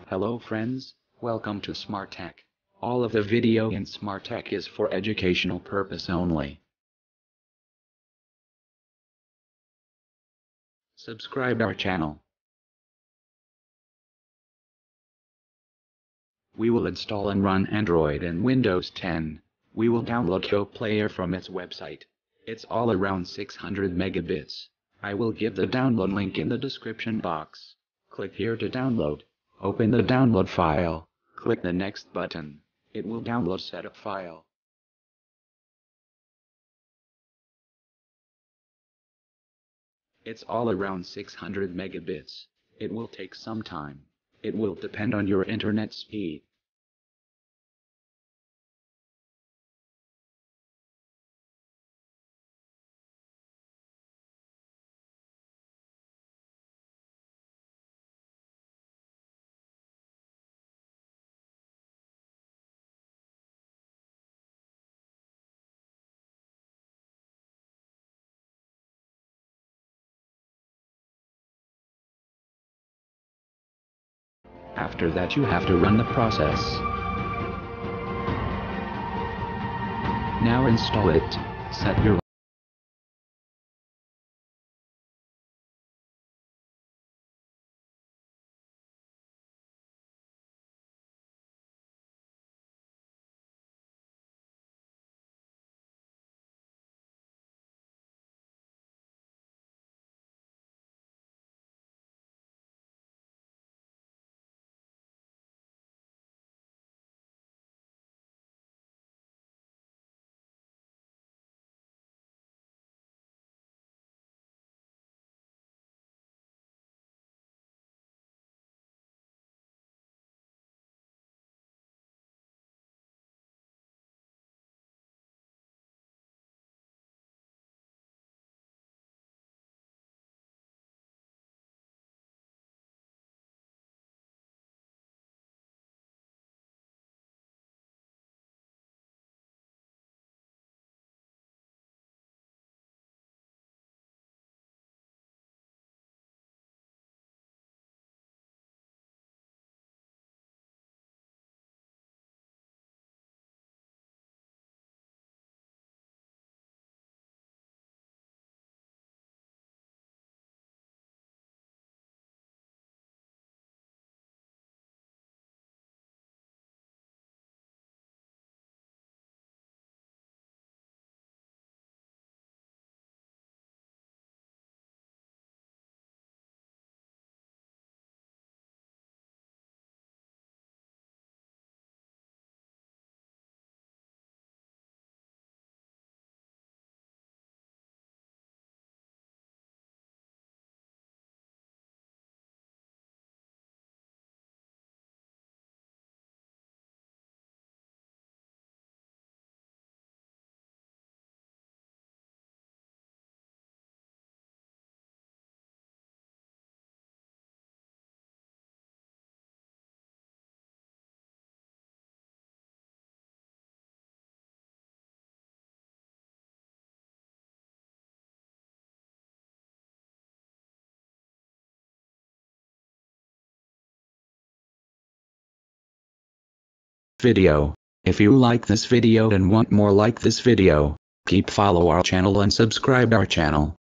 Hello friends, welcome to Smart Tech. All of the video in Smart Tech is for educational purpose only. Subscribe our channel. We will install and run Android and Windows 10. We will download Go Player from its website. It's all around 600 megabits. I will give the download link in the description box. Click here to download. Open the download file. Click the next button. It will download setup file. It's all around 600 megabits. It will take some time. It will depend on your internet speed. After that you have to run the process. Now install it. Set your video. If you like this video and want more like this video, keep follow our channel and subscribe our channel.